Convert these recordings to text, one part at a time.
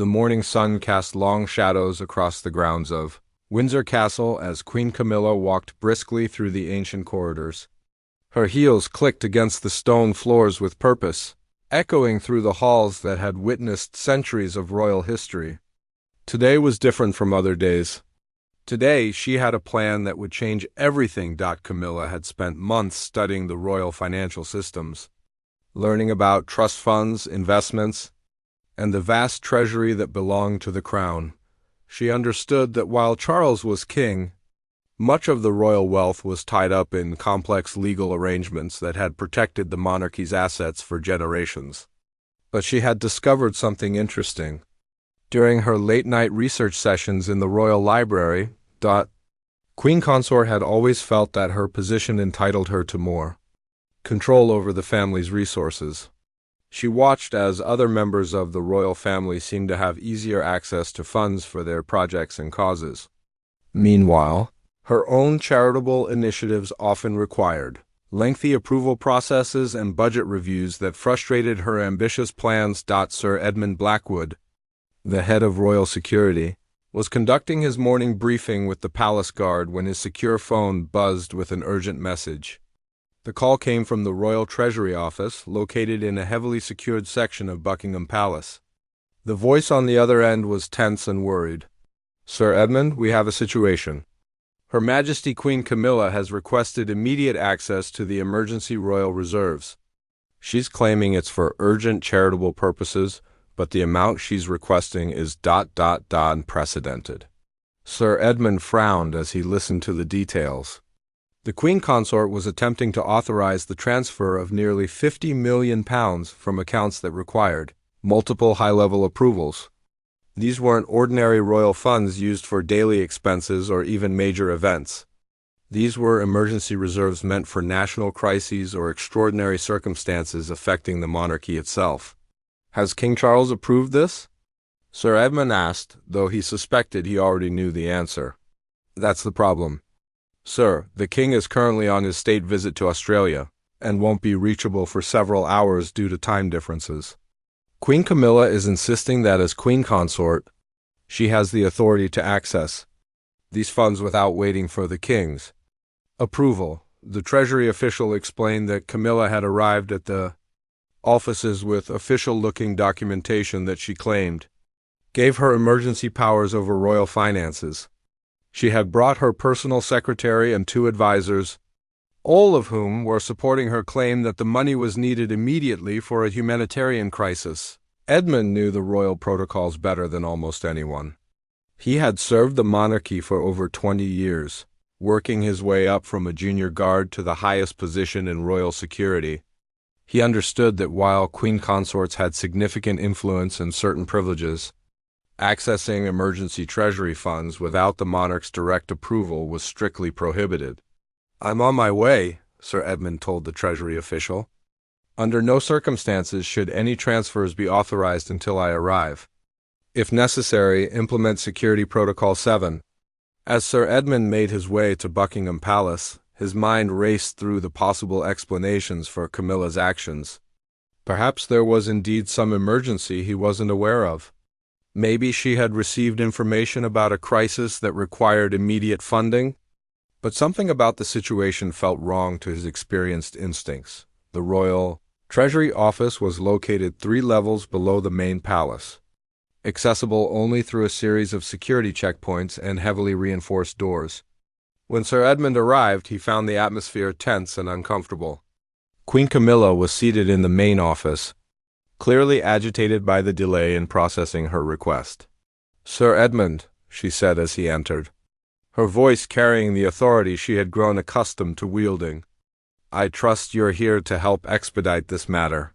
The morning sun cast long shadows across the grounds of Windsor Castle as Queen Camilla walked briskly through the ancient corridors. Her heels clicked against the stone floors with purpose, echoing through the halls that had witnessed centuries of royal history. Today was different from other days. Today, she had a plan that would change everything. Camilla had spent months studying the royal financial systems, learning about trust funds, investments, and the vast treasury that belonged to the crown. She understood that while Charles was king, much of the royal wealth was tied up in complex legal arrangements that had protected the monarchy's assets for generations. But she had discovered something interesting. During her late-night research sessions in the royal library, Queen Consort had always felt that her position entitled her to more control over the family's resources. She watched as other members of the royal family seemed to have easier access to funds for their projects and causes. Meanwhile, her own charitable initiatives often required lengthy approval processes and budget reviews that frustrated her ambitious plans. Sir Edmund Blackwood, the head of royal security, was conducting his morning briefing with the palace guard when his secure phone buzzed with an urgent message. The call came from the Royal Treasury office, located in a heavily secured section of Buckingham Palace. The voice on the other end was tense and worried. "Sir Edmund, we have a situation. Her Majesty Queen Camilla has requested immediate access to the emergency royal reserves. She's claiming it's for urgent charitable purposes, but the amount she's requesting is ... unprecedented." Sir Edmund frowned as he listened to the details. The Queen Consort was attempting to authorize the transfer of nearly £50 million from accounts that required multiple high-level approvals. These weren't ordinary royal funds used for daily expenses or even major events. These were emergency reserves meant for national crises or extraordinary circumstances affecting the monarchy itself. "Has King Charles approved this?" Sir Edmund asked, though he suspected he already knew the answer. "That's the problem. Sir, the king is currently on his state visit to Australia, and won't be reachable for several hours due to time differences. Queen Camilla is insisting that as Queen Consort, she has the authority to access these funds without waiting for the king's approval." The Treasury official explained that Camilla had arrived at the offices with official-looking documentation that she claimed gave her emergency powers over royal finances. She had brought her personal secretary and 2 advisors, all of whom were supporting her claim that the money was needed immediately for a humanitarian crisis. Edmund knew the royal protocols better than almost anyone. He had served the monarchy for over 20 years, working his way up from a junior guard to the highest position in royal security. He understood that while queen consorts had significant influence and certain privileges, accessing emergency treasury funds without the monarch's direct approval was strictly prohibited. "I'm on my way," Sir Edmund told the Treasury official. "Under no circumstances should any transfers be authorized until I arrive. If necessary, implement Security Protocol 7. As Sir Edmund made his way to Buckingham Palace, his mind raced through the possible explanations for Camilla's actions. Perhaps there was indeed some emergency he wasn't aware of. Maybe she had received information about a crisis that required immediate funding. But something about the situation felt wrong to his experienced instincts. The Royal Treasury office was located 3 levels below the main palace, accessible only through a series of security checkpoints and heavily reinforced doors. When Sir Edmund arrived, he found the atmosphere tense and uncomfortable. Queen Camilla was seated in the main office, clearly agitated by the delay in processing her request. "Sir Edmund," she said as he entered, her voice carrying the authority she had grown accustomed to wielding, "I trust you're here to help expedite this matter.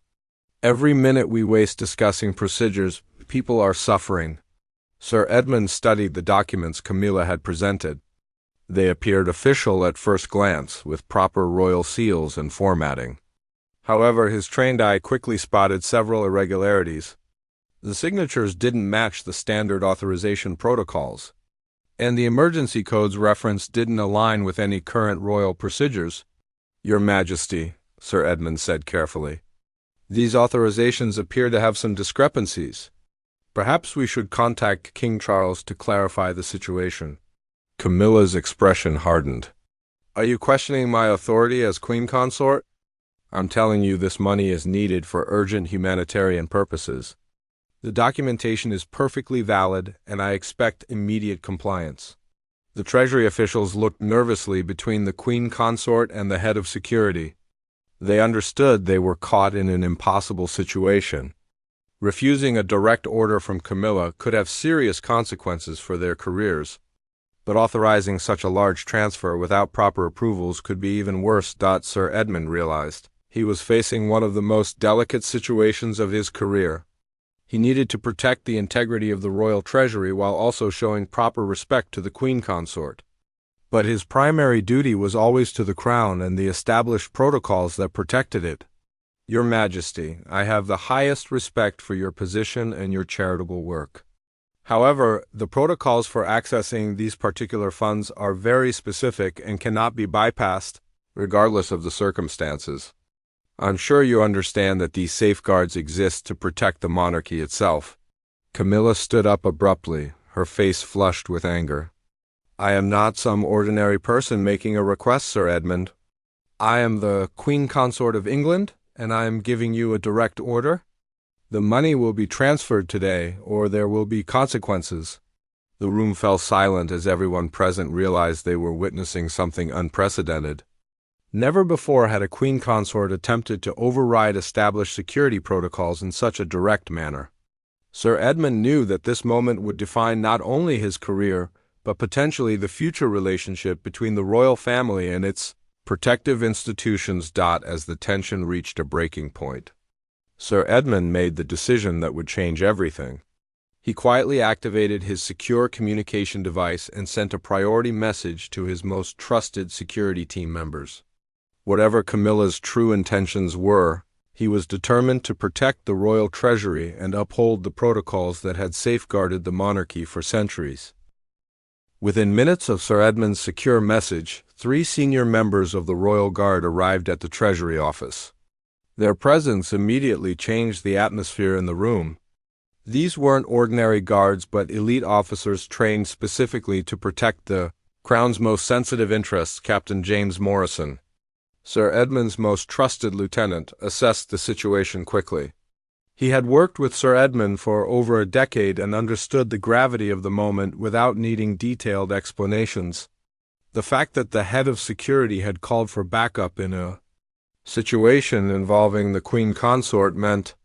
Every minute we waste discussing procedures, people are suffering." Sir Edmund studied the documents Camilla had presented. They appeared official at first glance, with proper royal seals and formatting. However, his trained eye quickly spotted several irregularities. The signatures didn't match the standard authorization protocols, and the emergency codes referenced didn't align with any current royal procedures. "Your Majesty," Sir Edmund said carefully, "these authorizations appear to have some discrepancies. Perhaps we should contact King Charles to clarify the situation. Camilla's expression hardened. Are you questioning my authority as Queen Consort? I'm telling you this money is needed for urgent humanitarian purposes. The documentation is perfectly valid, and I expect immediate compliance. The Treasury officials looked nervously between the Queen Consort and the head of security. They understood they were caught in an impossible situation. Refusing a direct order from Camilla could have serious consequences for their careers, but authorizing such a large transfer without proper approvals could be even worse. Sir Edmund realized. He was facing one of the most delicate situations of his career. He needed to protect the integrity of the royal treasury while also showing proper respect to the Queen Consort. But his primary duty was always to the crown and the established protocols that protected it. Your Majesty, I have the highest respect for your position and your charitable work. However, the protocols for accessing these particular funds are very specific and cannot be bypassed, regardless of the circumstances. I'm sure you understand that these safeguards exist to protect the monarchy itself. Camilla stood up abruptly, her face flushed with anger. I am not some ordinary person making a request, Sir Edmund. I am the Queen Consort of England, and I am giving you a direct order. The money will be transferred today, or there will be consequences. The room fell silent as everyone present realized they were witnessing something unprecedented. Never before had a Queen Consort attempted to override established security protocols in such a direct manner. Sir Edmund knew that this moment would define not only his career, but potentially the future relationship between the royal family and its protective institutions. As the tension reached a breaking point, Sir Edmund made the decision that would change everything. He quietly activated his secure communication device and sent a priority message to his most trusted security team members. Whatever Camilla's true intentions were, he was determined to protect the royal treasury and uphold the protocols that had safeguarded the monarchy for centuries. Within minutes of Sir Edmund's secure message, 3 senior members of the Royal Guard arrived at the Treasury office. Their presence immediately changed the atmosphere in the room. These weren't ordinary guards but elite officers trained specifically to protect the Crown's most sensitive interests. Captain James Morrison, Sir Edmund's most trusted lieutenant, assessed the situation quickly. He had worked with Sir Edmund for over a decade and understood the gravity of the moment without needing detailed explanations. The fact that the head of security had called for backup in a situation involving the Queen Consort meant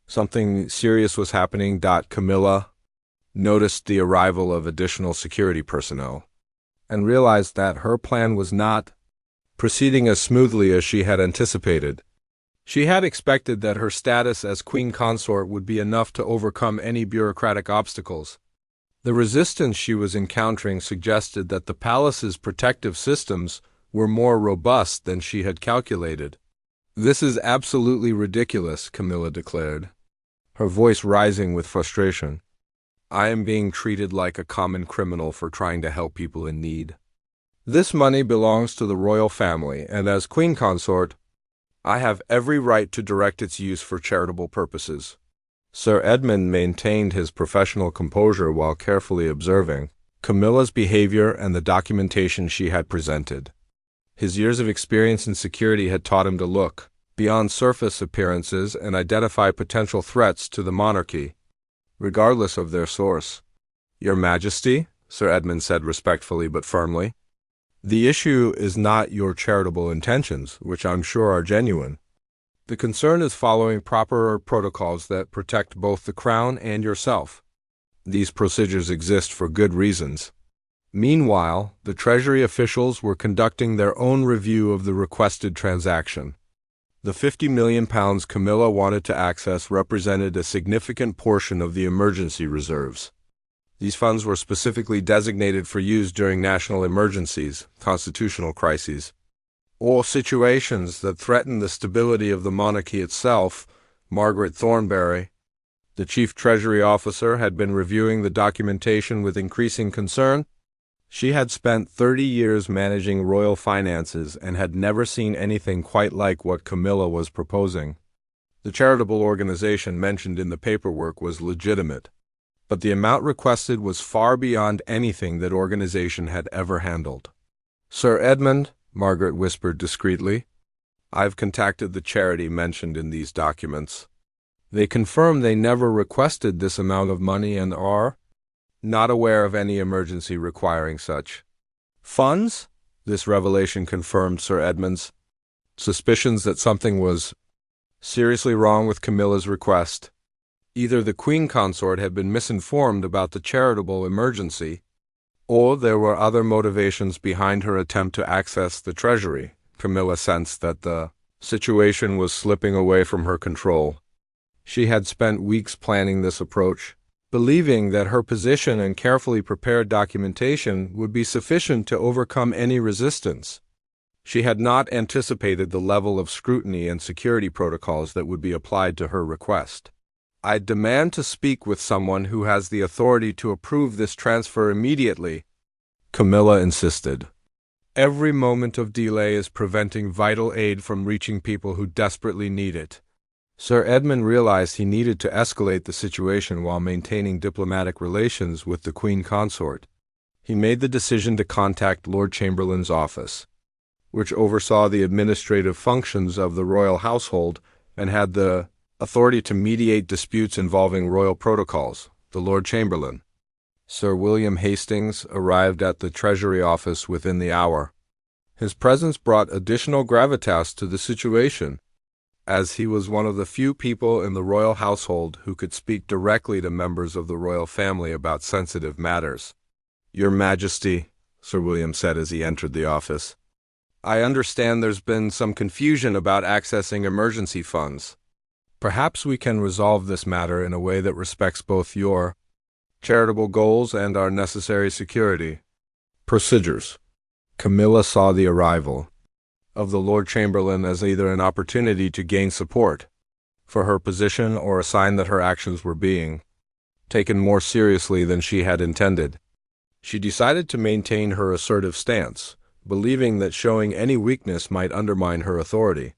something serious was happening. Camilla noticed the arrival of additional security personnel and realized that her plan was not proceeding as smoothly as she had anticipated. She had expected that her status as Queen Consort would be enough to overcome any bureaucratic obstacles. The resistance she was encountering suggested that the palace's protective systems were more robust than she had calculated. This is absolutely ridiculous, Camilla declared, her voice rising with frustration. I am being treated like a common criminal for trying to help people in need. This money belongs to the royal family, and as Queen Consort, I have every right to direct its use for charitable purposes. Sir Edmund maintained his professional composure while carefully observing Camilla's behavior and the documentation she had presented. His years of experience in security had taught him to look beyond surface appearances and identify potential threats to the monarchy, regardless of their source. Your Majesty, Sir Edmund said respectfully but firmly, the issue is not your charitable intentions, which I'm sure are genuine. The concern is following proper protocols that protect both the crown and yourself. These procedures exist for good reasons. Meanwhile, the Treasury officials were conducting their own review of the requested transaction. The £50 million Camilla wanted to access represented a significant portion of the emergency reserves. These funds were specifically designated for use during national emergencies, constitutional crises, or situations that threaten the stability of the monarchy itself. Margaret Thornberry, the chief treasury officer, had been reviewing the documentation with increasing concern. She had spent 30 years managing royal finances and had never seen anything quite like what Camilla was proposing. The charitable organization mentioned in the paperwork was legitimate. but the amount requested was far beyond anything that organization had ever handled. "Sir Edmund," Margaret whispered discreetly, "I've contacted the charity mentioned in these documents. They confirm they never requested this amount of money and are not aware of any emergency requiring such funds." This revelation confirmed Sir Edmund's suspicions that something was seriously wrong with Camilla's request. Either the Queen Consort had been misinformed about the charitable emergency, or there were other motivations behind her attempt to access the Treasury. Camilla sensed that the situation was slipping away from her control. She had spent weeks planning this approach, believing that her position and carefully prepared documentation would be sufficient to overcome any resistance. She had not anticipated the level of scrutiny and security protocols that would be applied to her request. "I demand to speak with someone who has the authority to approve this transfer immediately," Camilla insisted. "Every moment of delay is preventing vital aid from reaching people who desperately need it." Sir Edmund realized he needed to escalate the situation while maintaining diplomatic relations with the Queen Consort. He made the decision to contact Lord Chamberlain's office, which oversaw the administrative functions of the royal household and had the authority to mediate disputes involving royal protocols. The Lord Chamberlain, Sir William Hastings, arrived at the Treasury office within the hour. His presence brought additional gravitas to the situation, as he was one of the few people in the royal household who could speak directly to members of the royal family about sensitive matters. "Your Majesty," Sir William said as he entered the office, "I understand there's been some confusion about accessing emergency funds. Perhaps we can resolve this matter in a way that respects both your charitable goals and our necessary security procedures." Camilla saw the arrival of the Lord Chamberlain as either an opportunity to gain support for her position or a sign that her actions were being taken more seriously than she had intended. She decided to maintain her assertive stance, believing that showing any weakness might undermine her authority.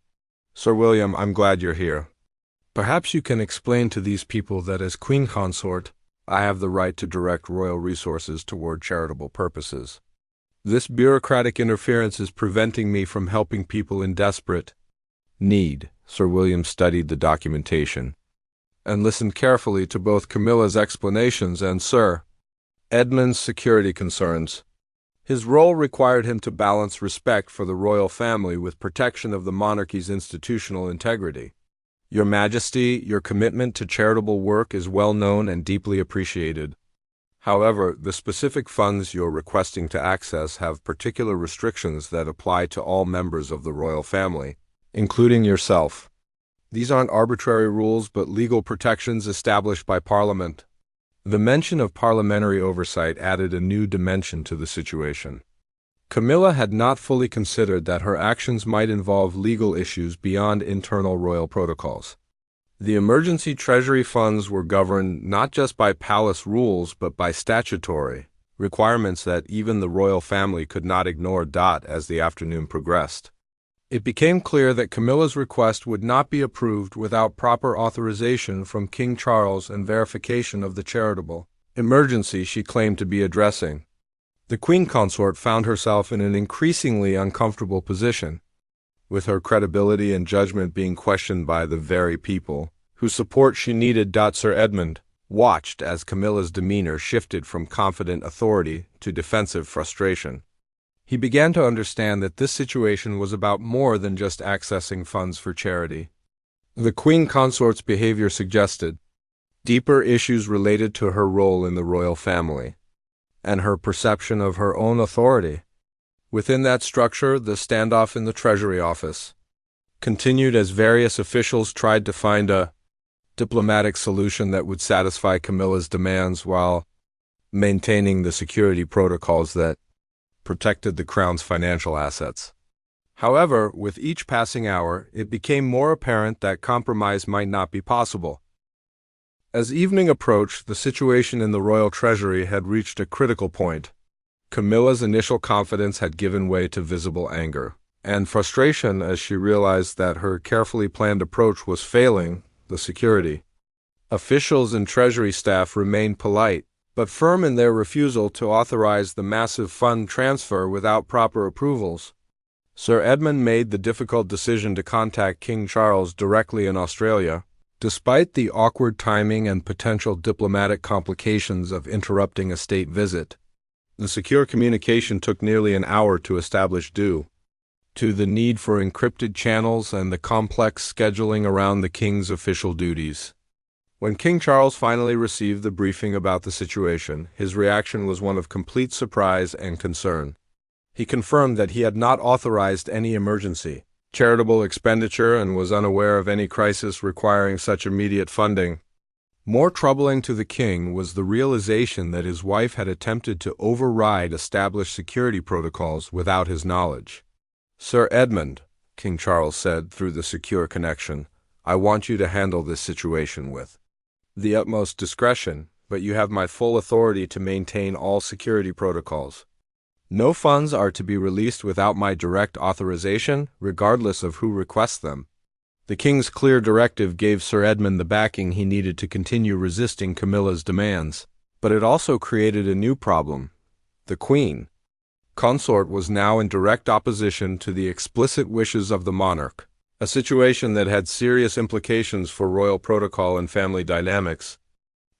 "Sir William, I'm glad you're here. Perhaps you can explain to these people that as Queen Consort, I have the right to direct royal resources toward charitable purposes. This bureaucratic interference is preventing me from helping people in desperate need." Sir William studied the documentation and listened carefully to both Camilla's explanations and Sir Edmund's security concerns. His role required him to balance respect for the royal family with protection of the monarchy's institutional integrity. "Your Majesty, your commitment to charitable work is well known and deeply appreciated. However, the specific funds you're requesting to access have particular restrictions that apply to all members of the royal family, including yourself. These aren't arbitrary rules but legal protections established by Parliament." The mention of parliamentary oversight added a new dimension to the situation. Camilla had not fully considered that her actions might involve legal issues beyond internal royal protocols. The emergency treasury funds were governed not just by palace rules but by statutory requirements that even the royal family could not ignore. As the afternoon progressed, it became clear that Camilla's request would not be approved without proper authorization from King Charles and verification of the charitable emergency she claimed to be addressing. The Queen Consort found herself in an increasingly uncomfortable position, with her credibility and judgment being questioned by the very people whose support she needed. Sir Edmund watched as Camilla's demeanor shifted from confident authority to defensive frustration. He began to understand that this situation was about more than just accessing funds for charity. The Queen Consort's behavior suggested deeper issues related to her role in the royal family and her perception of her own authority. Within that structure, the standoff in the Treasury office continued as various officials tried to find a diplomatic solution that would satisfy Camilla's demands while maintaining the security protocols that protected the Crown's financial assets. However, with each passing hour, it became more apparent that compromise might not be possible. As evening approached, the situation in the royal treasury had reached a critical point. Camilla's initial confidence had given way to visible anger and frustration as she realized that her carefully planned approach was failing the security Officials and Treasury staff remained polite, but firm in their refusal to authorize the massive fund transfer without proper approvals. Sir Edmund made the difficult decision to contact King Charles directly in Australia. Despite the awkward timing and potential diplomatic complications of interrupting a state visit, the secure communication took nearly an hour to establish due to the need for encrypted channels and the complex scheduling around the king's official duties. When King Charles finally received the briefing about the situation, his reaction was one of complete surprise and concern. He confirmed that he had not authorized any emergency charitable expenditure and was unaware of any crisis requiring such immediate funding. More troubling to the king was the realization that his wife had attempted to override established security protocols without his knowledge. "Sir Edmund," King Charles said through the secure connection, "I want you to handle this situation with the utmost discretion, but you have my full authority to maintain all security protocols. No funds are to be released without my direct authorization, regardless of who requests them." The king's clear directive gave Sir Edmund the backing he needed to continue resisting Camilla's demands. But it also created a new problem. The queen consort was now in direct opposition to the explicit wishes of the monarch, a situation that had serious implications for royal protocol and family dynamics.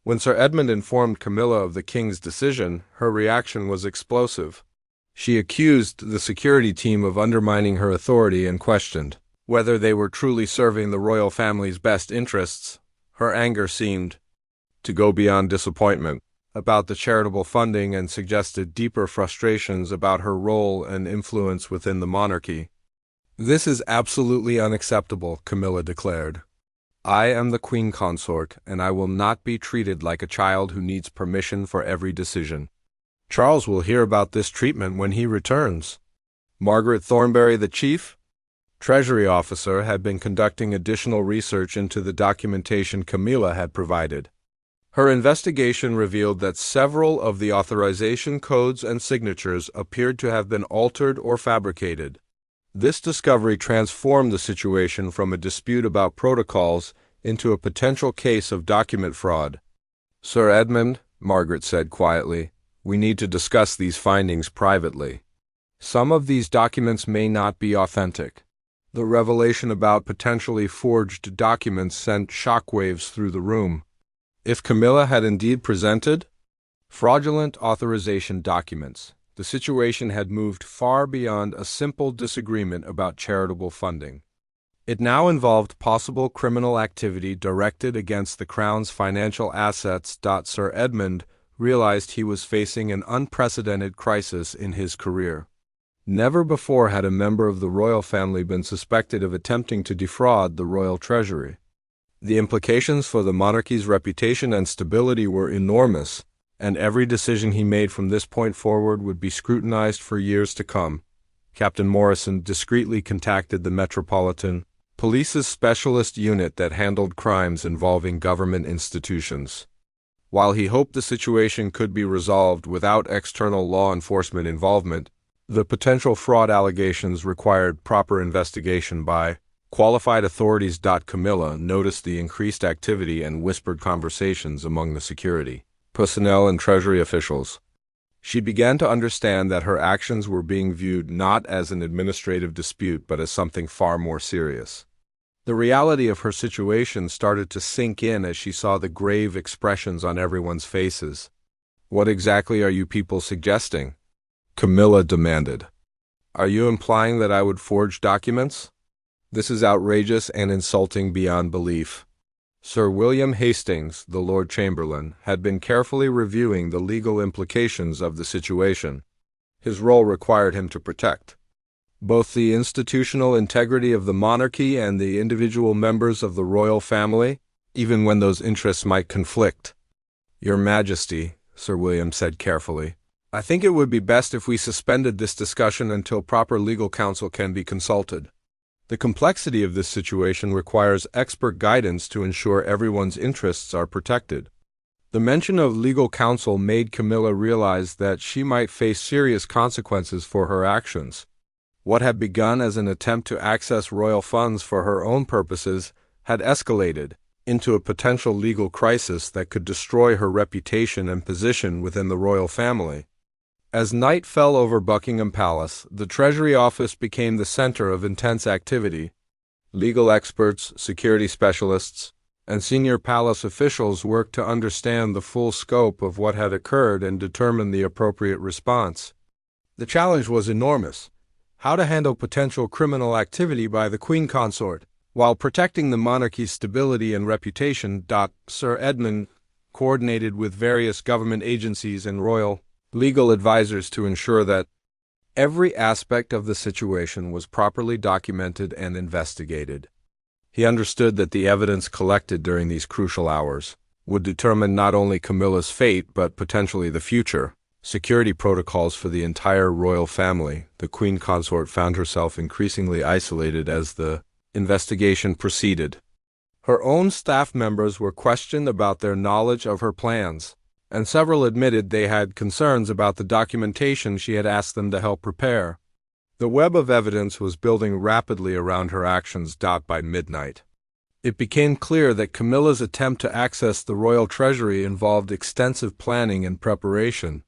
When Sir Edmund informed Camilla of the king's decision, her reaction was explosive. She accused the security team of undermining her authority and questioned whether they were truly serving the royal family's best interests. Her anger seemed to go beyond disappointment about the charitable funding and suggested deeper frustrations about her role and influence within the monarchy. "This is absolutely unacceptable," Camilla declared. "I am the queen consort, and I will not be treated like a child who needs permission for every decision. Charles will hear about this treatment when he returns." Margaret Thornberry, the chief Treasury officer, had been conducting additional research into the documentation Camilla had provided. Her investigation revealed that several of the authorization codes and signatures appeared to have been altered or fabricated. This discovery transformed the situation from a dispute about protocols into a potential case of document fraud. "Sir Edmund," Margaret said quietly, "we need to discuss these findings privately. Some of these documents may not be authentic." The revelation about potentially forged documents sent shockwaves through the room. If Camilla had indeed presented fraudulent authorization documents, the situation had moved far beyond a simple disagreement about charitable funding. It now involved possible criminal activity directed against the Crown's financial assets. Sir Edmund realized he was facing an unprecedented crisis in his career. Never before had a member of the royal family been suspected of attempting to defraud the royal treasury. The implications for the monarchy's reputation and stability were enormous, and every decision he made from this point forward would be scrutinized for years to come. Captain Morrison discreetly contacted the Metropolitan Police's specialist unit that handled crimes involving government institutions. While he hoped the situation could be resolved without external law enforcement involvement, the potential fraud allegations required proper investigation by qualified authorities. Camilla noticed the increased activity and whispered conversations among the security personnel and Treasury officials. She began to understand that her actions were being viewed not as an administrative dispute but as something far more serious. The reality of her situation started to sink in as she saw the grave expressions on everyone's faces. "What exactly are you people suggesting?" Camilla demanded. "Are you implying that I would forge documents? This is outrageous and insulting beyond belief." Sir William Hastings, the Lord Chamberlain, had been carefully reviewing the legal implications of the situation. His role required him to protect both the institutional integrity of the monarchy and the individual members of the royal family, even when those interests might conflict. "Your Majesty," Sir William said carefully, "I think it would be best if we suspended this discussion until proper legal counsel can be consulted. The complexity of this situation requires expert guidance to ensure everyone's interests are protected." The mention of legal counsel made Camilla realize that she might face serious consequences for her actions. What had begun as an attempt to access royal funds for her own purposes had escalated into a potential legal crisis that could destroy her reputation and position within the royal family. As night fell over Buckingham Palace, the Treasury office became the center of intense activity. Legal experts, security specialists, and senior palace officials worked to understand the full scope of what had occurred and determine the appropriate response. The challenge was enormous: how to handle potential criminal activity by the Queen Consort, while protecting the monarchy's stability and reputation. Sir Edmund coordinated with various government agencies and royal legal advisors to ensure that every aspect of the situation was properly documented and investigated. He understood that the evidence collected during these crucial hours would determine not only Camilla's fate but potentially the future. Security protocols for the entire royal family. The Queen Consort found herself increasingly isolated as the investigation proceeded. Her own staff members were questioned about their knowledge of her plans, and several admitted they had concerns about the documentation she had asked them to help prepare. The web of evidence was building rapidly around her actions. By midnight, it became clear that Camilla's attempt to access the royal treasury involved extensive planning and preparation.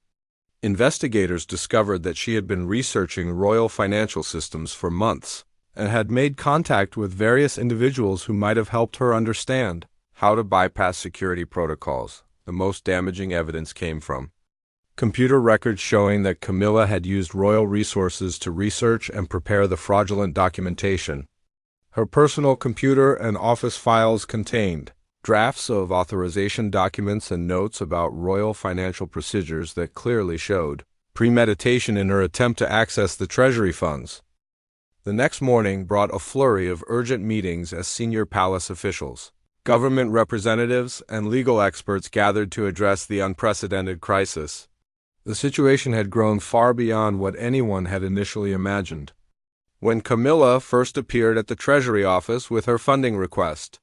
Investigators discovered that she had been researching royal financial systems for months and had made contact with various individuals who might have helped her understand how to bypass security protocols. The most damaging evidence came from computer records showing that Camilla had used royal resources to research and prepare the fraudulent documentation. Her personal computer and office files contained drafts of authorization documents and notes about royal financial procedures that clearly showed premeditation in her attempt to access the treasury funds. The next morning brought a flurry of urgent meetings as senior palace officials, government representatives, and legal experts gathered to address the unprecedented crisis. The situation had grown far beyond what anyone had initially imagined. When Camilla first appeared at the Treasury office with her funding request,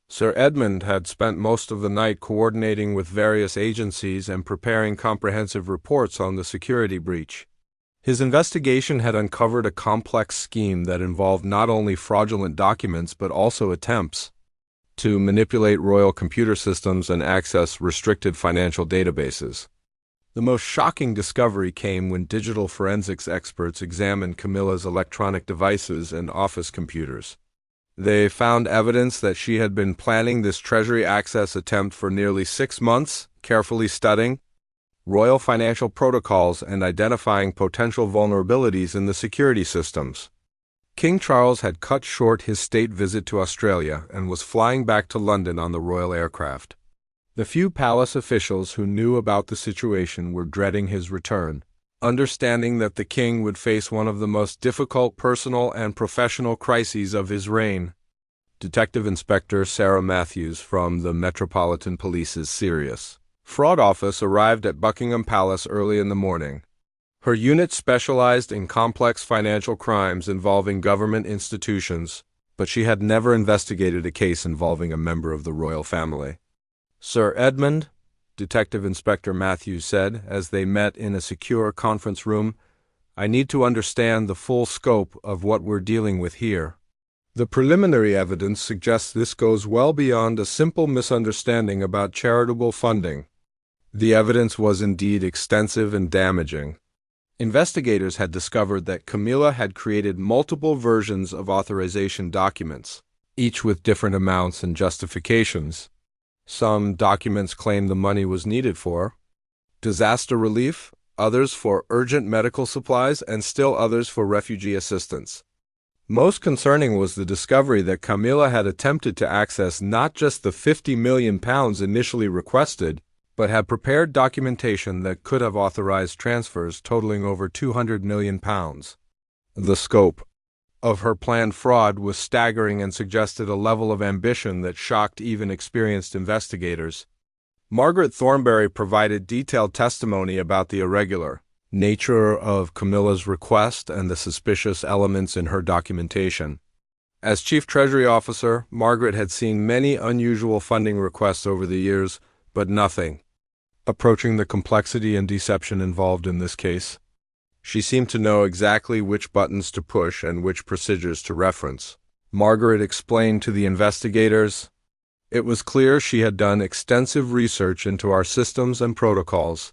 Sir Edmund had spent most of the night coordinating with various agencies and preparing comprehensive reports on the security breach. His investigation had uncovered a complex scheme that involved not only fraudulent documents but also attempts to manipulate royal computer systems and access restricted financial databases. The most shocking discovery came when digital forensics experts examined Camilla's electronic devices and office computers. They found evidence that she had been planning this treasury access attempt for nearly 6 months, carefully studying royal financial protocols and identifying potential vulnerabilities in the security systems. King Charles had cut short his state visit to Australia and was flying back to London on the royal aircraft. The few palace officials who knew about the situation were dreading his return, understanding that the king would face one of the most difficult personal and professional crises of his reign. Detective Inspector Sarah Matthews from the Metropolitan Police's Serious Fraud Office arrived at Buckingham Palace early in the morning. Her unit specialized in complex financial crimes involving government institutions, but she had never investigated a case involving a member of the royal family. "Sir Edmund," Detective Inspector Matthews said as they met in a secure conference room, "I need to understand the full scope of what we're dealing with here. The preliminary evidence suggests this goes well beyond a simple misunderstanding about charitable funding." The evidence was indeed extensive and damaging. Investigators had discovered that Camilla had created multiple versions of authorization documents, each with different amounts and justifications. Some documents claimed the money was needed for disaster relief, others for urgent medical supplies, and still others for refugee assistance. Most concerning was the discovery that Camilla had attempted to access not just the £50 million initially requested, but had prepared documentation that could have authorized transfers totaling over £200 million. The scope of her planned fraud was staggering and suggested a level of ambition that shocked even experienced investigators. Margaret Thornberry provided detailed testimony about the irregular nature of Camilla's request and the suspicious elements in her documentation. As Chief Treasury Officer, Margaret had seen many unusual funding requests over the years, but nothing approaching the complexity and deception involved in this case. She seemed to know exactly which buttons to push and which procedures to reference. Margaret explained to the investigators, It was clear she had done extensive research into our systems and protocols.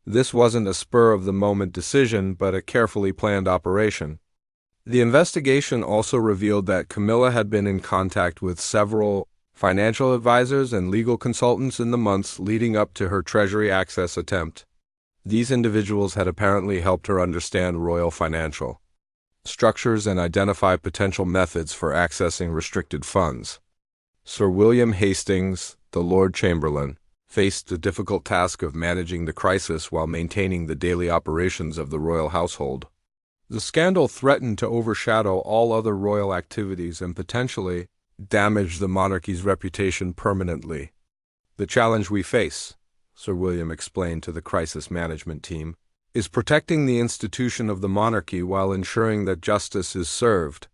This wasn't a spur-of-the-moment decision, but a carefully planned operation. The investigation also revealed that Camilla had been in contact with several financial advisors and legal consultants in the months leading up to her Treasury access attempt. These individuals had apparently helped her understand royal financial structures and identify potential methods for accessing restricted funds. Sir William Hastings, the Lord Chamberlain, faced the difficult task of managing the crisis while maintaining the daily operations of the royal household. The scandal threatened to overshadow all other royal activities and potentially damage the monarchy's reputation permanently. "The challenge we face," Sir William explained to the crisis management team, "is protecting the institution of the monarchy while ensuring that justice is served.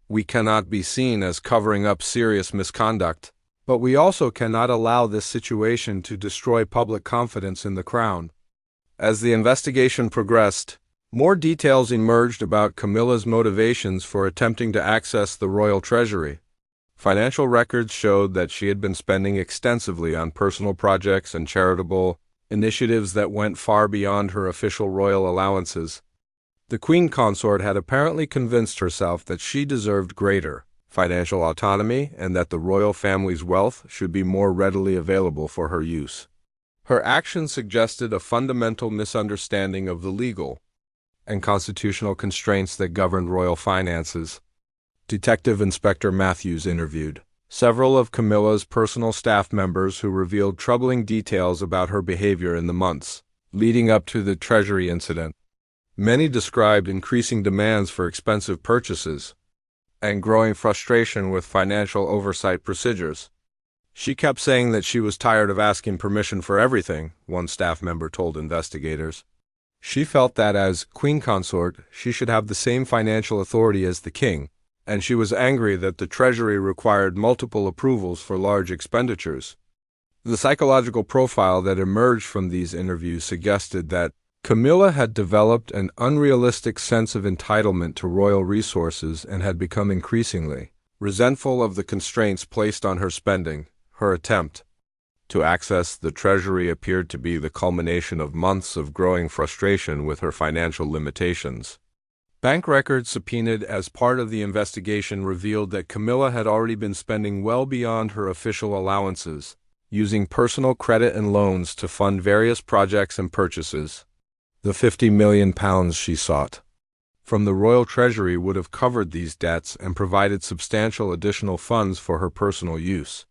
We cannot be seen as covering up serious misconduct, but we also cannot allow this situation to destroy public confidence in the crown." As the investigation progressed, more details emerged about Camilla's motivations for attempting to access the royal treasury. Financial records showed that she had been spending extensively on personal projects and charitable initiatives that went far beyond her official royal allowances. The Queen Consort had apparently convinced herself that she deserved greater financial autonomy and that the royal family's wealth should be more readily available for her use. Her actions suggested a fundamental misunderstanding of the legal and constitutional constraints that governed royal finances. Detective Inspector Matthews interviewed several of Camilla's personal staff members who revealed troubling details about her behavior in the months leading up to the Treasury incident. Many described increasing demands for expensive purchases and growing frustration with financial oversight procedures. "She kept saying that she was tired of asking permission for everything," one staff member told investigators. "She felt that as Queen Consort, she should have the same financial authority as the king, and she was angry that the Treasury required multiple approvals for large expenditures." The psychological profile that emerged from these interviews suggested that Camilla had developed an unrealistic sense of entitlement to royal resources and had become increasingly resentful of the constraints placed on her spending. Her attempt to access the Treasury appeared to be the culmination of months of growing frustration with her financial limitations. Bank records subpoenaed as part of the investigation revealed that Camilla had already been spending well beyond her official allowances, using personal credit and loans to fund various projects and purchases. The £50 million she sought from the royal treasury would have covered these debts and provided substantial additional funds for her personal use.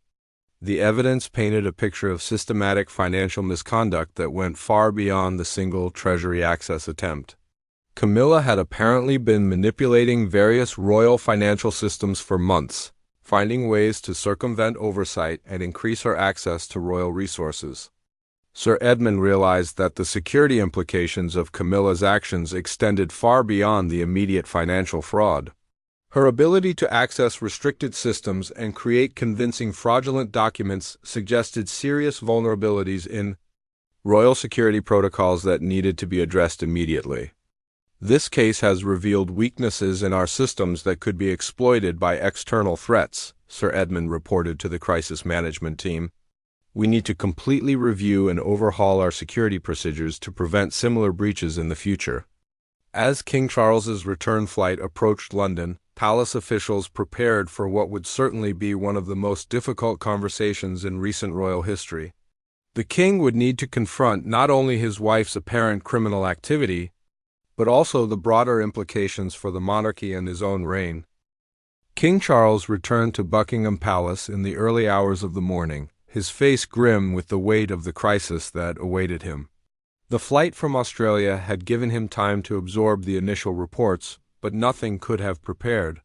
The evidence painted a picture of systematic financial misconduct that went far beyond the single Treasury access attempt. Camilla had apparently been manipulating various royal financial systems for months, finding ways to circumvent oversight and increase her access to royal resources. Sir Edmund realized that the security implications of Camilla's actions extended far beyond the immediate financial fraud. Her ability to access restricted systems and create convincing fraudulent documents suggested serious vulnerabilities in royal security protocols that needed to be addressed immediately. "This case has revealed weaknesses in our systems that could be exploited by external threats," Sir Edmund reported to the crisis management team. "We need to completely review and overhaul our security procedures to prevent similar breaches in the future." As King Charles's return flight approached London, palace officials prepared for what would certainly be one of the most difficult conversations in recent royal history. The king would need to confront not only his wife's apparent criminal activity, but also the broader implications for the monarchy and his own reign. King Charles returned to Buckingham Palace in the early hours of the morning, his face grim with the weight of the crisis that awaited him. The flight from Australia had given him time to absorb the initial reports, but nothing could have prepared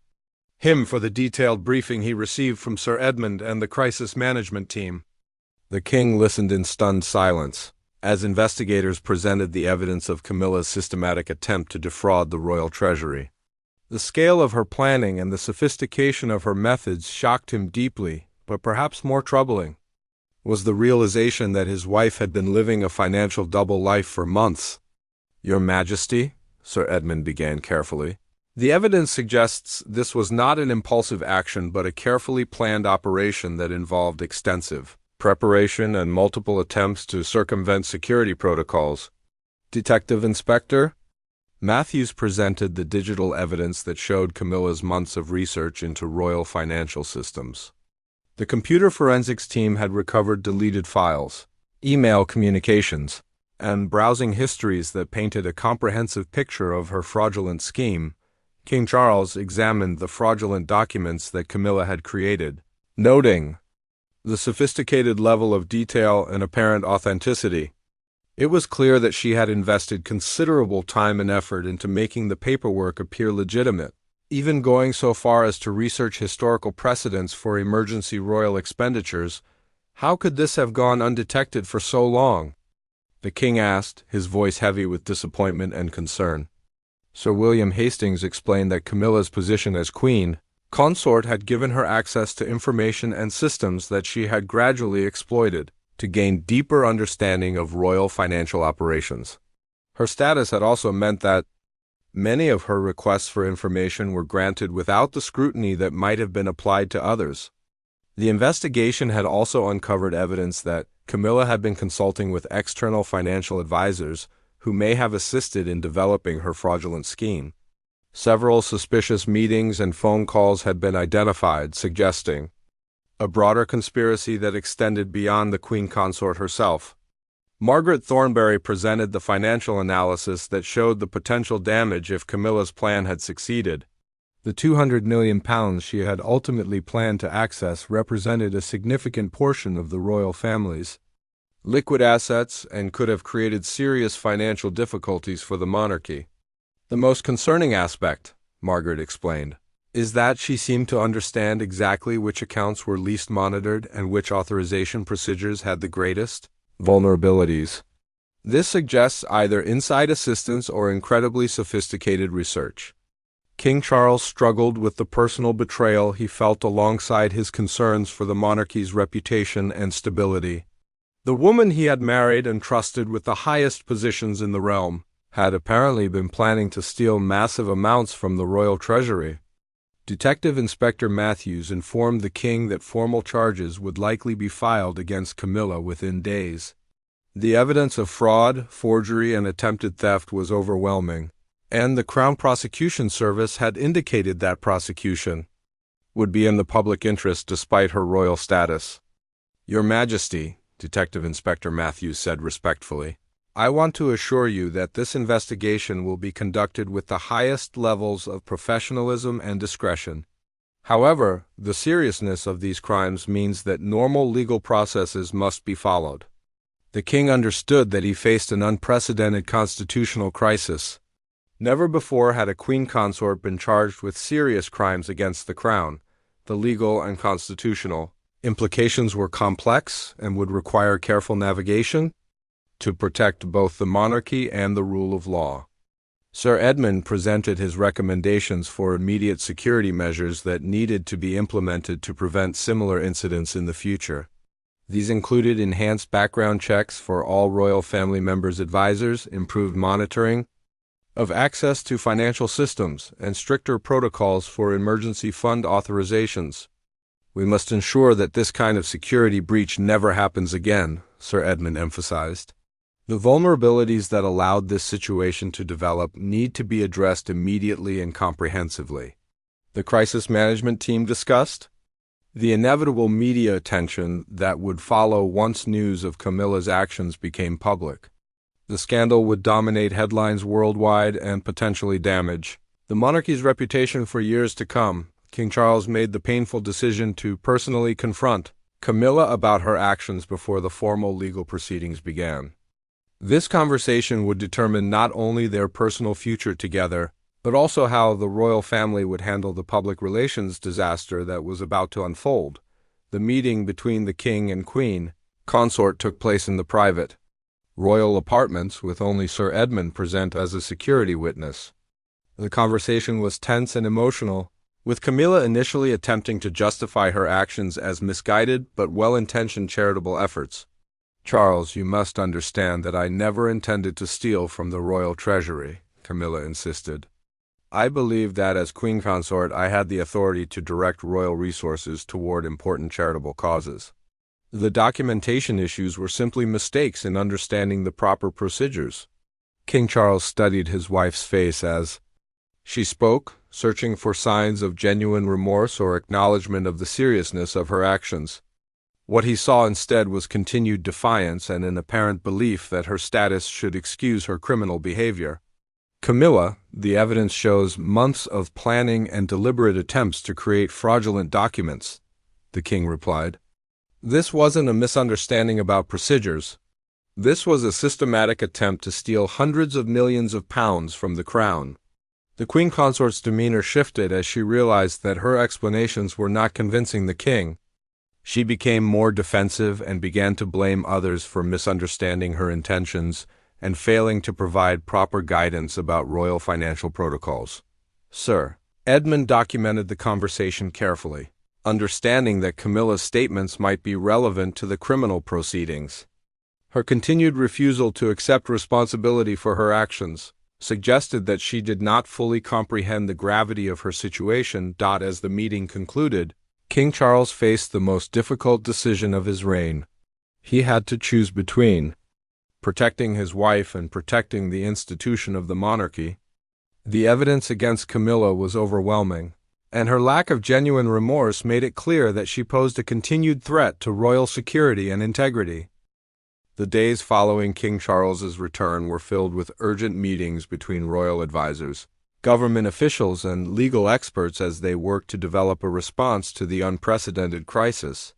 him for the detailed briefing he received from Sir Edmund and the crisis management team. The king listened in stunned silence as investigators presented the evidence of Camilla's systematic attempt to defraud the royal treasury. The scale of her planning and the sophistication of her methods shocked him deeply, but perhaps more troubling was the realization that his wife had been living a financial double life for months. "Your Majesty," Sir Edmund began carefully, The evidence suggests this was not an impulsive action but a carefully planned operation that involved extensive preparation and multiple attempts to circumvent security protocols. Detective Inspector Matthews presented the digital evidence that showed Camilla's months of research into royal financial systems. The computer forensics team had recovered deleted files, email communications, and browsing histories that painted a comprehensive picture of her fraudulent scheme. King Charles examined the fraudulent documents that Camilla had created, noting the sophisticated level of detail and apparent authenticity. It was clear that she had invested considerable time and effort into making the paperwork appear legitimate, even going so far as to research historical precedents for emergency royal expenditures. How could this have gone undetected for so long? The king asked, his voice heavy with disappointment and concern. Sir William Hastings explained that Camilla's position as queen consort had given her access to information and systems that she had gradually exploited to gain deeper understanding of royal financial operations. Her status had also meant that many of her requests for information were granted without the scrutiny that might have been applied to others. The investigation had also uncovered evidence that Camilla had been consulting with external financial advisors who may have assisted in developing her fraudulent scheme. Several suspicious meetings and phone calls had been identified, suggesting a broader conspiracy that extended beyond the Queen Consort herself. Margaret Thornberry presented the financial analysis that showed the potential damage if Camilla's plan had succeeded. The £200 million she had ultimately planned to access represented a significant portion of the royal family's liquid assets and could have created serious financial difficulties for the monarchy. The most concerning aspect, Margaret explained, is that she seemed to understand exactly which accounts were least monitored and which authorization procedures had the greatest vulnerabilities. This suggests either inside assistance or incredibly sophisticated research. King Charles struggled with the personal betrayal he felt alongside his concerns for the monarchy's reputation and stability. The woman he had married and trusted with the highest positions in the realm had apparently been planning to steal massive amounts from the royal treasury. Detective Inspector Matthews informed the king that formal charges would likely be filed against Camilla within days. The evidence of fraud, forgery, and attempted theft was overwhelming, and the Crown Prosecution Service had indicated that prosecution would be in the public interest despite her royal status. "Your Majesty," Detective Inspector Matthews said respectfully, "I want to assure you that this investigation will be conducted with the highest levels of professionalism and discretion. However, the seriousness of these crimes means that normal legal processes must be followed." The king understood that he faced an unprecedented constitutional crisis. Never before had a queen consort been charged with serious crimes against the crown. The legal and constitutional implications were complex and would require careful navigation to protect both the monarchy and the rule of law. Sir Edmund presented his recommendations for immediate security measures that needed to be implemented to prevent similar incidents in the future. These included enhanced background checks for all royal family members' advisors, improved monitoring of access to financial systems, and stricter protocols for emergency fund authorizations. "We must ensure that this kind of security breach never happens again," Sir Edmund emphasized. "The vulnerabilities that allowed this situation to develop need to be addressed immediately and comprehensively." The crisis management team discussed the inevitable media attention that would follow once news of Camilla's actions became public. The scandal would dominate headlines worldwide and potentially damage the monarchy's reputation for years to come. King Charles made the painful decision to personally confront Camilla about her actions before the formal legal proceedings began. This conversation would determine not only their personal future together, but also how the royal family would handle the public relations disaster that was about to unfold. The meeting between the king and queen consort took place in the private royal apartments, with only Sir Edmund present as a security witness. The conversation was tense and emotional, with Camilla initially attempting to justify her actions as misguided but well-intentioned charitable efforts. "Charles, you must understand that I never intended to steal from the royal treasury," Camilla insisted. I believe that as Queen Consort I had the authority to direct royal resources toward important charitable causes. The documentation issues were simply mistakes in understanding the proper procedures. King Charles studied his wife's face as she spoke, searching for signs of genuine remorse or acknowledgement of the seriousness of her actions. What he saw instead was continued defiance and an apparent belief that her status should excuse her criminal behavior. Camilla, the evidence shows months of planning and deliberate attempts to create fraudulent documents, the king replied. This wasn't a misunderstanding about procedures. This was a systematic attempt to steal hundreds of millions of pounds from the crown. The queen consort's demeanor shifted as she realized that her explanations were not convincing the king. She became more defensive and began to blame others for misunderstanding her intentions and failing to provide proper guidance about royal financial protocols. Sir Edmund documented the conversation carefully, understanding that Camilla's statements might be relevant to the criminal proceedings. Her continued refusal to accept responsibility for her actions suggested that she did not fully comprehend the gravity of her situation. As the meeting concluded, King Charles faced the most difficult decision of his reign. He had to choose between protecting his wife and protecting the institution of the monarchy. The evidence against Camilla was overwhelming, and her lack of genuine remorse made it clear that she posed a continued threat to royal security and integrity. The days following King Charles's return were filled with urgent meetings between royal advisors, government officials, and legal experts as they worked to develop a response to the unprecedented crisis.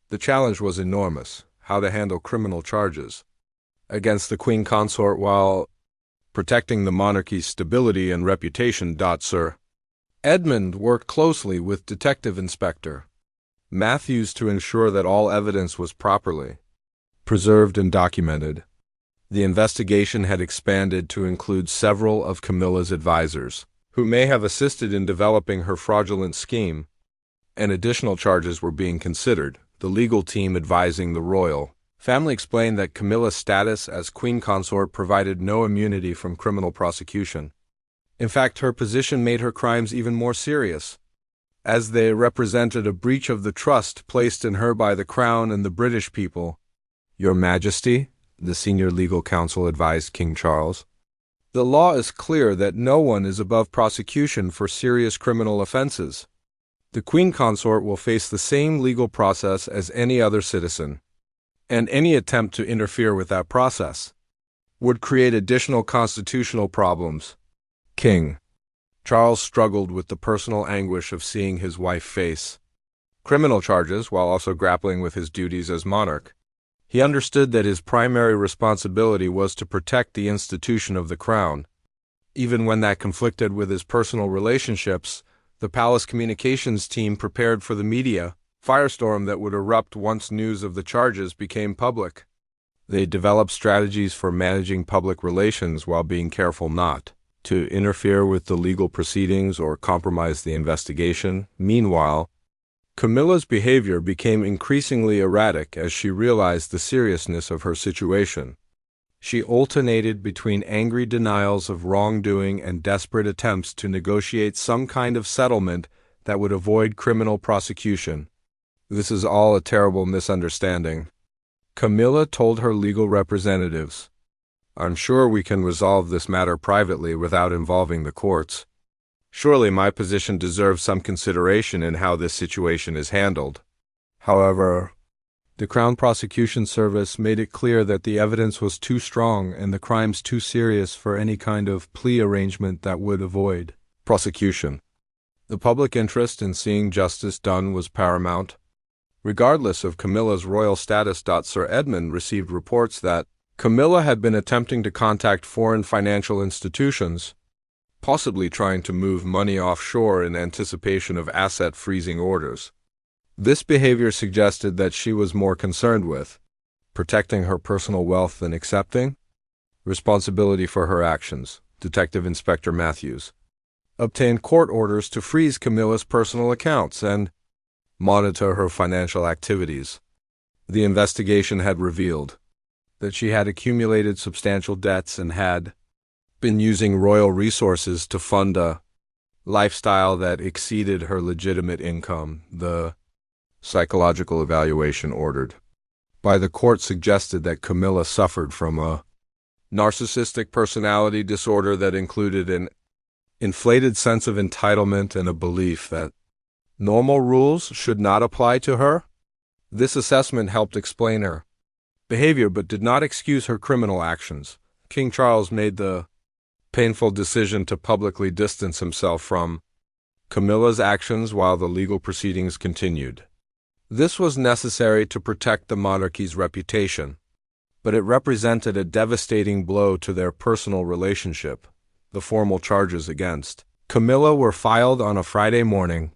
The challenge was enormous: how to handle criminal charges against the queen consort while protecting the monarchy's stability and reputation. Sir Edmund worked closely with Detective Inspector Matthews to ensure that all evidence was properly preserved and documented. The investigation had expanded to include several of Camilla's advisors, who may have assisted in developing her fraudulent scheme, and additional charges were being considered. The legal team advising the royal family explained that Camilla's status as queen consort provided no immunity from criminal prosecution. In fact, her position made her crimes even more serious, as they represented a breach of the trust placed in her by the crown and the British people. Your Majesty, the senior legal counsel advised King Charles, the law is clear that no one is above prosecution for serious criminal offenses. The queen consort will face the same legal process as any other citizen, and any attempt to interfere with that process would create additional constitutional problems. King Charles struggled with the personal anguish of seeing his wife face criminal charges while also grappling with his duties as monarch. He understood that his primary responsibility was to protect the institution of the crown. Even when that conflicted with his personal relationships, the palace communications team prepared for the media firestorm that would erupt once news of the charges became public. They developed strategies for managing public relations while being careful not to interfere with the legal proceedings or compromise the investigation. Meanwhile, Camilla's behavior became increasingly erratic as she realized the seriousness of her situation. She alternated between angry denials of wrongdoing and desperate attempts to negotiate some kind of settlement that would avoid criminal prosecution. This is all a terrible misunderstanding, Camilla told her legal representatives. I'm sure we can resolve this matter privately without involving the courts. Surely my position deserves some consideration in how this situation is handled. However, the Crown Prosecution Service made it clear that the evidence was too strong and the crimes too serious for any kind of plea arrangement that would avoid prosecution. The public interest in seeing justice done was paramount. Regardless of Camilla's royal status, Sir Edmund received reports that Camilla had been attempting to contact foreign financial institutions, possibly trying to move money offshore in anticipation of asset freezing orders. This behavior suggested that she was more concerned with protecting her personal wealth than accepting responsibility for her actions. Detective Inspector Matthews obtained court orders to freeze Camilla's personal accounts and monitor her financial activities. The investigation had revealed that she had accumulated substantial debts and had been using royal resources to fund a lifestyle that exceeded her legitimate income, the psychological evaluation ordered by the court suggested that Camilla suffered from a narcissistic personality disorder that included an inflated sense of entitlement and a belief that normal rules should not apply to her. This assessment helped explain her behavior but did not excuse her criminal actions. King Charles made the painful decision to publicly distance himself from Camilla's actions while the legal proceedings continued. This was necessary to protect the monarchy's reputation, but it represented a devastating blow to their personal relationship. The formal charges against Camilla were filed on a Friday morning,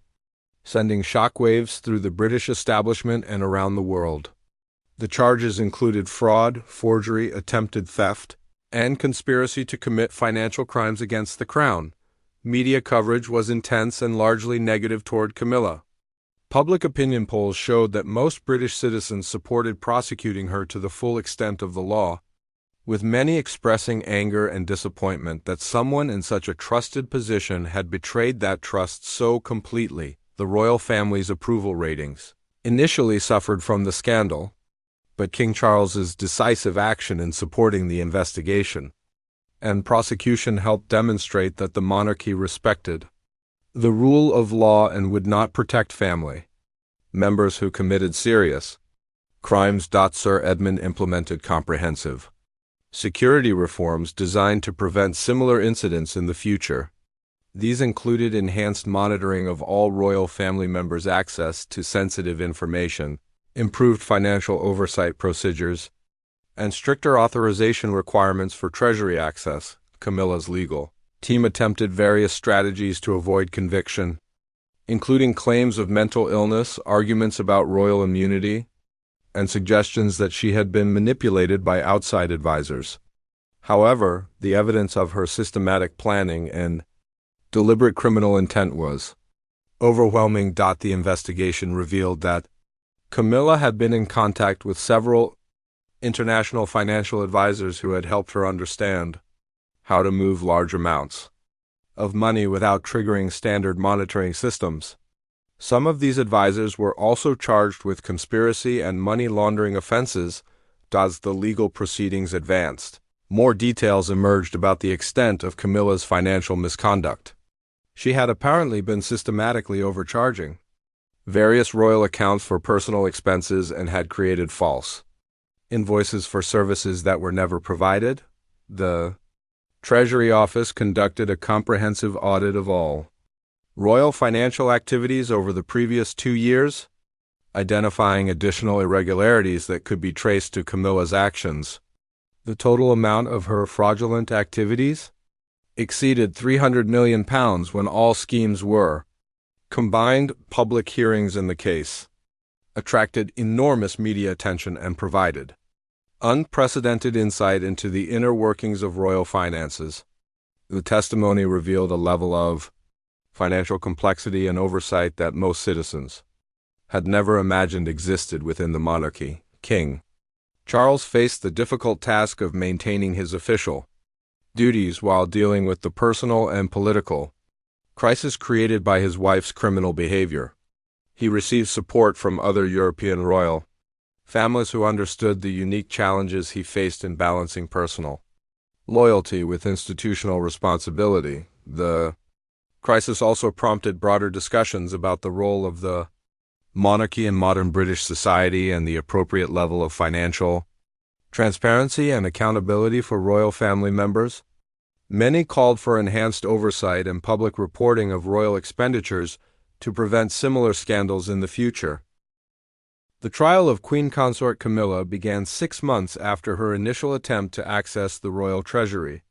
sending shockwaves through the British establishment and around the world. The charges included fraud, forgery, attempted theft, and conspiracy to commit financial crimes against the crown. Media coverage was intense and largely negative toward Camilla. Public opinion polls showed that most British citizens supported prosecuting her to the full extent of the law, with many expressing anger and disappointment that someone in such a trusted position had betrayed that trust so completely. The royal family's approval ratings initially suffered from the scandal, but King Charles's decisive action in supporting the investigation and prosecution helped demonstrate that the monarchy respected the rule of law and would not protect family members who committed serious crimes. Sir Edmund implemented comprehensive security reforms designed to prevent similar incidents in the future. These included enhanced monitoring of all royal family members' access to sensitive information, improved financial oversight procedures, and stricter authorization requirements for Treasury access. Camilla's legal team attempted various strategies to avoid conviction, including claims of mental illness, arguments about royal immunity, and suggestions that she had been manipulated by outside advisors. However, the evidence of her systematic planning and deliberate criminal intent was overwhelming. The investigation revealed that Camilla had been in contact with several international financial advisors who had helped her understand how to move large amounts of money without triggering standard monitoring systems. Some of these advisors were also charged with conspiracy and money laundering offenses. As the legal proceedings advanced, more details emerged about the extent of Camilla's financial misconduct. She had apparently been systematically overcharging various royal accounts for personal expenses and had created false invoices for services that were never provided. The Treasury office conducted a comprehensive audit of all royal financial activities over the previous 2 years, identifying additional irregularities that could be traced to Camilla's actions. The total amount of her fraudulent activities exceeded £300 million when all schemes were combined. Public hearings in the case attracted enormous media attention and provided unprecedented insight into the inner workings of royal finances. The testimony revealed a level of financial complexity and oversight that most citizens had never imagined existed within the monarchy. King Charles faced the difficult task of maintaining his official duties while dealing with the personal and political crisis created by his wife's criminal behavior. He received support from other European royal families who understood the unique challenges he faced in balancing personal loyalty with institutional responsibility. The crisis also prompted broader discussions about the role of the monarchy in modern British society and the appropriate level of financial transparency and accountability for royal family members. Many called for enhanced oversight and public reporting of royal expenditures to prevent similar scandals in the future. The trial of Queen Consort Camilla began 6 months after her initial attempt to access the royal treasury,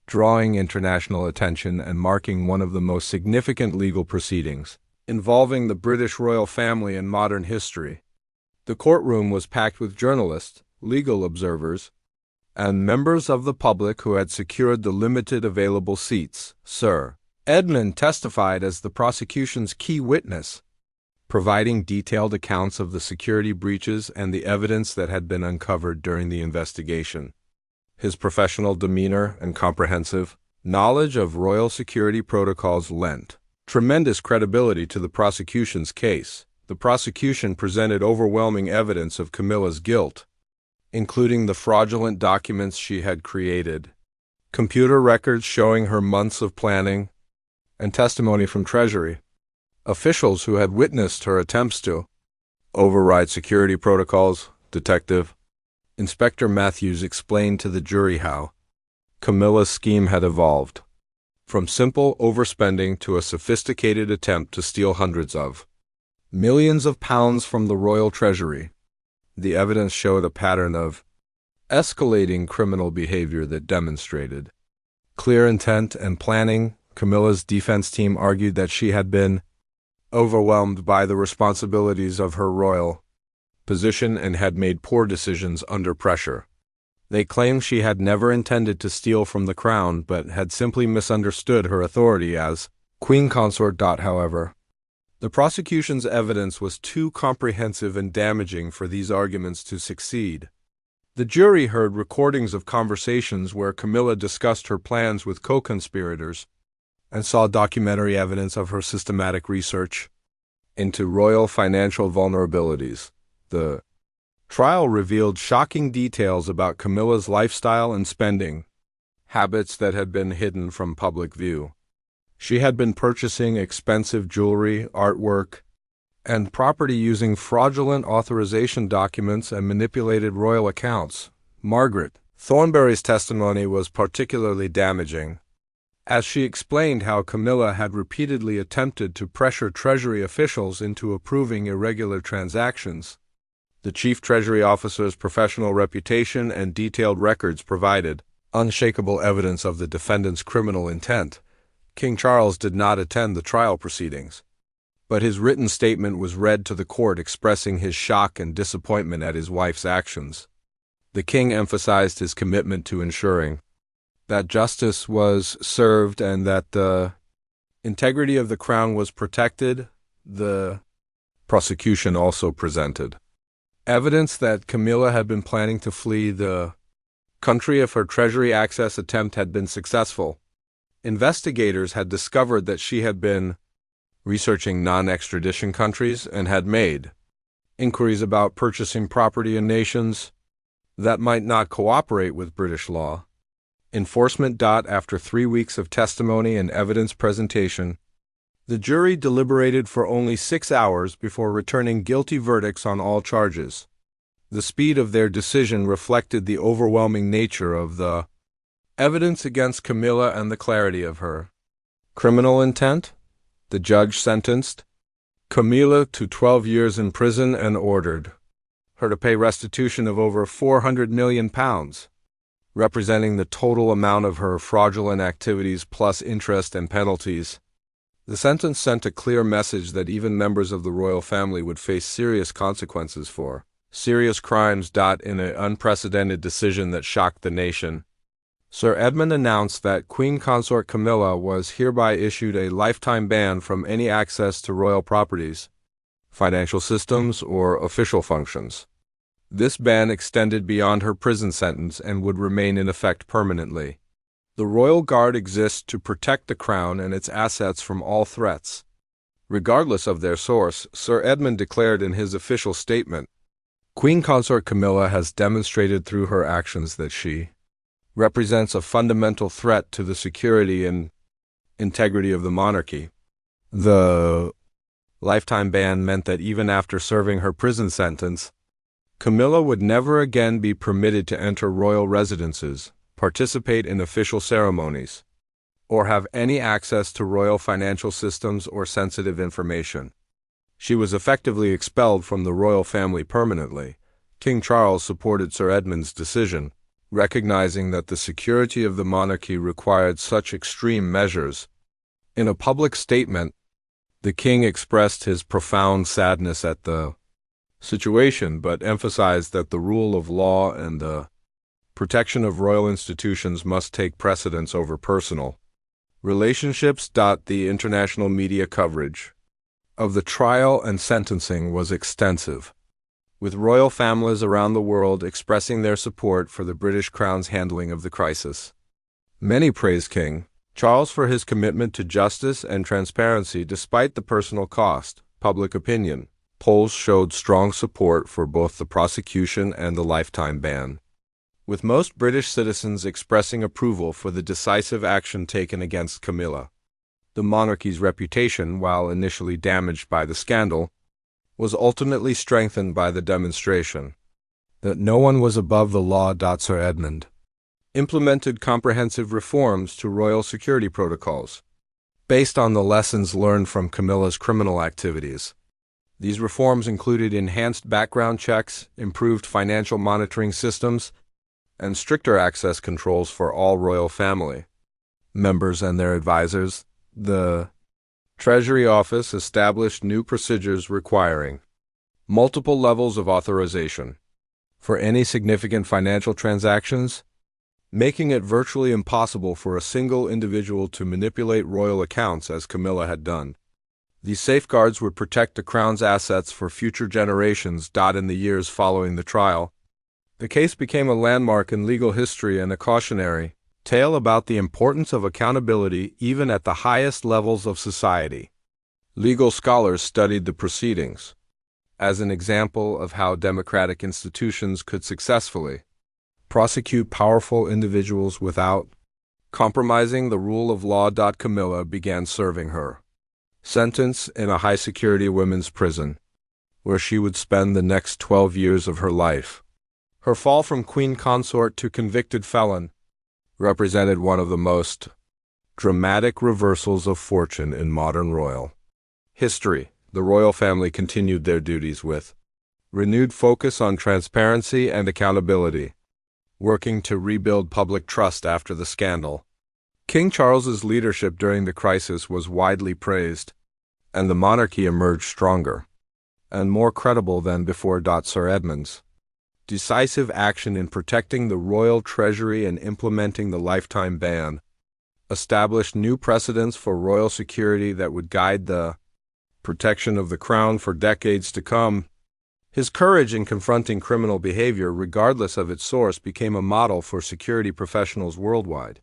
drawing international attention and marking one of the most significant legal proceedings involving the British royal family in modern history. The courtroom was packed with journalists, legal observers, and members of the public who had secured the limited available seats. Sir Edmund testified as the prosecution's key witness, providing detailed accounts of the security breaches and the evidence that had been uncovered during the investigation. His professional demeanor and comprehensive knowledge of royal security protocols lent tremendous credibility to the prosecution's case. The prosecution presented overwhelming evidence of Camilla's guilt, including the fraudulent documents she had created, computer records showing her months of planning, and testimony from Treasury officials who had witnessed her attempts to override security protocols. Detective Inspector Matthews explained to the jury how Camilla's scheme had evolved from simple overspending to a sophisticated attempt to steal hundreds of millions of pounds from the royal treasury. The evidence showed a pattern of escalating criminal behavior that demonstrated clear intent and planning. Camilla's defense team argued that she had been overwhelmed by the responsibilities of her royal position and had made poor decisions under pressure. They claimed she had never intended to steal from the crown but had simply misunderstood her authority as queen consort. However, the prosecution's evidence was too comprehensive and damaging for these arguments to succeed. The jury heard recordings of conversations where Camilla discussed her plans with co-conspirators and saw documentary evidence of her systematic research into royal financial vulnerabilities. The trial revealed shocking details about Camilla's lifestyle and spending habits that had been hidden from public view. She had been purchasing expensive jewelry, artwork, and property using fraudulent authorization documents and manipulated royal accounts. Margaret Thornberry's testimony was particularly damaging, as she explained how Camilla had repeatedly attempted to pressure Treasury officials into approving irregular transactions. The chief Treasury officer's professional reputation and detailed records provided unshakable evidence of the defendant's criminal intent. King Charles did not attend the trial proceedings, but his written statement was read to the court expressing his shock and disappointment at his wife's actions. The king emphasized his commitment to ensuring that justice was served and that the integrity of the crown was protected. The prosecution also presented evidence that Camilla had been planning to flee the country if her Treasury access attempt had been successful. Investigators had discovered that she had been researching non-extradition countries and had made inquiries about purchasing property in nations that might not cooperate with British law enforcement. After 3 weeks of testimony and evidence presentation, the jury deliberated for only 6 hours before returning guilty verdicts on all charges. The speed of their decision reflected the overwhelming nature of the evidence against Camilla and the clarity of her criminal intent. The judge sentenced Camilla to 12 years in prison and ordered her to pay restitution of over £400 million, representing the total amount of her fraudulent activities plus interest and penalties. The sentence sent a clear message that even members of the royal family would face serious consequences for serious crimes. In an unprecedented decision that shocked the nation, Sir Edmund announced that Queen Consort Camilla was hereby issued a lifetime ban from any access to royal properties, financial systems, or official functions. This ban extended beyond her prison sentence and would remain in effect permanently. The Royal Guard exists to protect the crown and its assets from all threats, regardless of their source. Sir Edmund declared in his official statement, Queen Consort Camilla has demonstrated through her actions that she represents a fundamental threat to the security and integrity of the monarchy. The lifetime ban meant that even after serving her prison sentence, Camilla would never again be permitted to enter royal residences, participate in official ceremonies, or have any access to royal financial systems or sensitive information. She was effectively expelled from the royal family permanently. King Charles supported Sir Edmund's decision, recognizing that the security of the monarchy required such extreme measures. In a public statement, the king expressed his profound sadness at the situation, but emphasized that the rule of law and the protection of royal institutions must take precedence over personal relationships. The international media coverage of the trial and sentencing was extensive, with royal families around the world expressing their support for the British Crown's handling of the crisis. Many praised King Charles for his commitment to justice and transparency despite the personal cost. Public opinion. Polls showed strong support for both the prosecution and the lifetime ban, with most British citizens expressing approval for the decisive action taken against Camilla. The monarchy's reputation, while initially damaged by the scandal, was ultimately strengthened by the demonstration that no one was above the law. Sir Edmund implemented comprehensive reforms to royal security protocols, based on the lessons learned from Camilla's criminal activities. These reforms included enhanced background checks, improved financial monitoring systems, and stricter access controls for all royal family members and their advisors. The Treasury office established new procedures requiring multiple levels of authorization for any significant financial transactions, making it virtually impossible for a single individual to manipulate royal accounts as Camilla had done. These safeguards would protect the crown's assets for future generations. In the years following the trial, the case became a landmark in legal history and a cautionary tale about the importance of accountability even at the highest levels of society. Legal scholars studied the proceedings as an example of how democratic institutions could successfully prosecute powerful individuals without compromising the rule of law. Camilla began serving her sentence in a high-security women's prison, where she would spend the next 12 years of her life. Her fall from queen consort to convicted felon represented one of the most dramatic reversals of fortune in modern royal history. The royal family continued their duties with renewed focus on transparency and accountability, working to rebuild public trust after the scandal. King Charles's leadership during the crisis was widely praised, and the monarchy emerged stronger and more credible than before. Sir Edmund's decisive action in protecting the royal treasury and implementing the lifetime ban established new precedents for royal security that would guide the protection of the crown for decades to come. His courage in confronting criminal behavior, regardless of its source, became a model for security professionals worldwide.